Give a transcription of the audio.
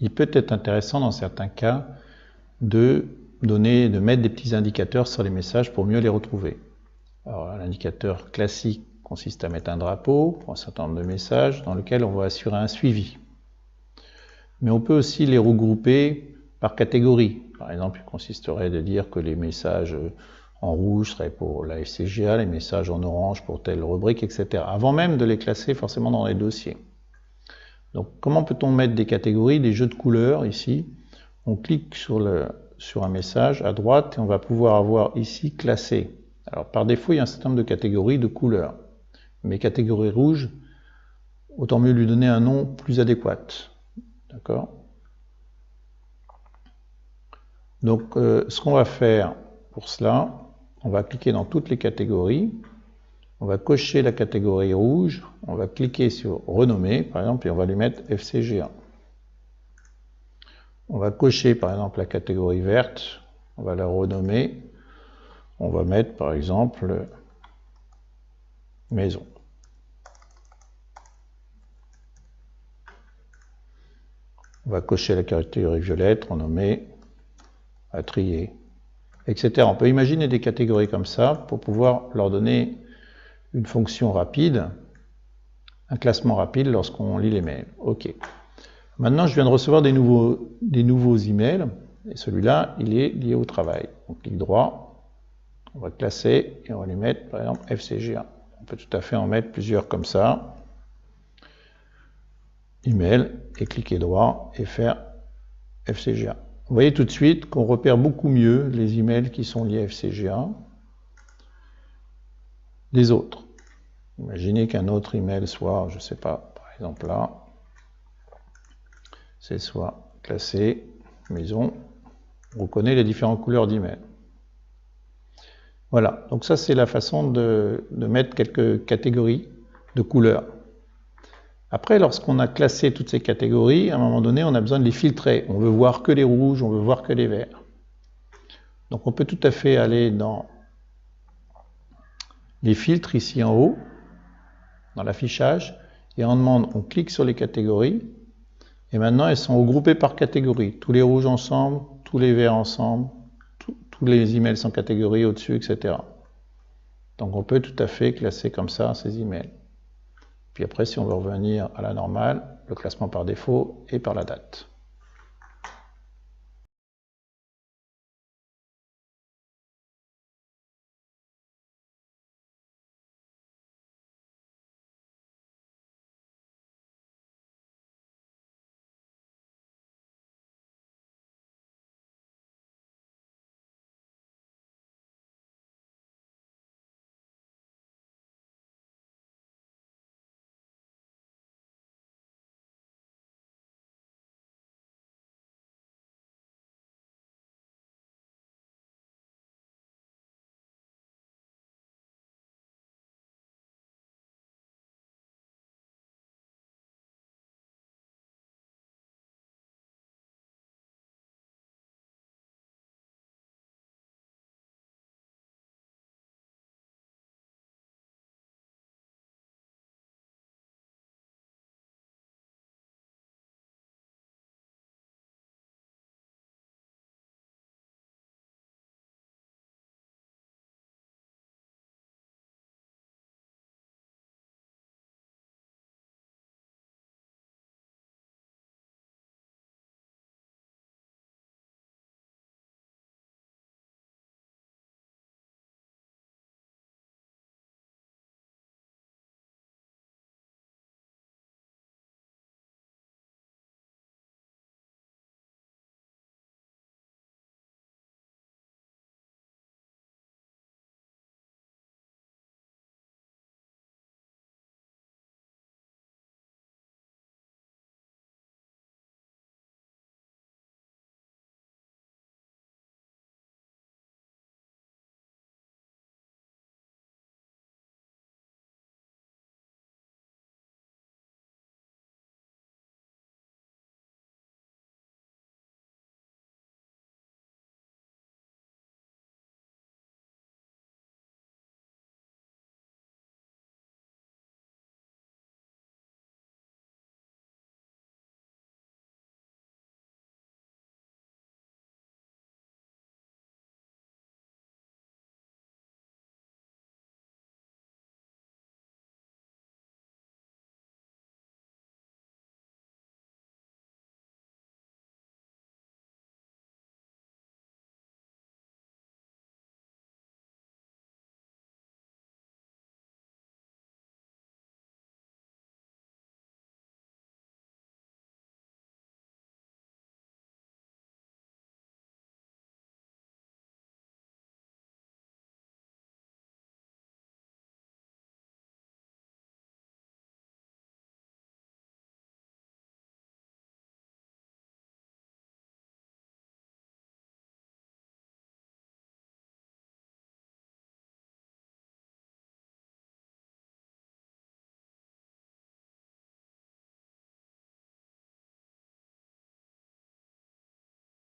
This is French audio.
il peut être intéressant dans certains cas de mettre des petits indicateurs sur les messages pour mieux les retrouver. Alors, l'indicateur classique consiste à mettre un drapeau pour un certain nombre de messages dans lequel on va assurer un suivi. Mais on peut aussi les regrouper par catégorie. Par exemple, il consisterait de dire que les messages en rouge seraient pour la FCGA, les messages en orange pour telle rubrique, etc. Avant même de les classer forcément dans les dossiers. Donc, comment peut-on mettre des catégories, des jeux de couleurs ici? On clique sur un message à droite et on va pouvoir avoir ici classé. Alors, par défaut, il y a un certain nombre de catégories de couleurs. Mais catégorie rouge, autant mieux lui donner un nom plus adéquat. D'accord? Donc, ce qu'on va faire pour cela, on va cliquer dans toutes les catégories, on va cocher la catégorie rouge, on va cliquer sur renommer, par exemple, et on va lui mettre FCGA. On va cocher, par exemple, la catégorie verte, on va la renommer, on va mettre, par exemple, maison. On va cocher la catégorie violette, renommer, à trier, etc. On peut imaginer des catégories comme ça pour pouvoir leur donner une fonction rapide, un classement rapide lorsqu'on lit les mails. OK. Maintenant, je viens de recevoir des nouveaux emails, et celui-là, il est lié au travail. On clique droit, on va classer, et on va lui mettre, par exemple, FCGA. On peut tout à fait en mettre plusieurs comme ça. Email, et cliquer droit, et faire FCGA. Vous voyez tout de suite qu'on repère beaucoup mieux les emails qui sont liés à FCGA des autres. Imaginez qu'un autre email soit, je ne sais pas, par exemple là, c'est soit classé, maison, on reconnaît les différentes couleurs d'email. Voilà, donc ça c'est la façon de mettre quelques catégories de couleurs. Après, lorsqu'on a classé toutes ces catégories, à un moment donné, on a besoin de les filtrer. On veut voir que les rouges, on veut voir que les verts. Donc on peut tout à fait aller dans les filtres ici en haut, dans l'affichage, et on clique sur les catégories, et maintenant elles sont regroupées par catégorie. Tous les rouges ensemble, tous les verts ensemble, tous les emails sans catégorie au-dessus, etc. Donc on peut tout à fait classer comme ça ces emails. Puis après, si on veut revenir à la normale, le classement par défaut est par la date.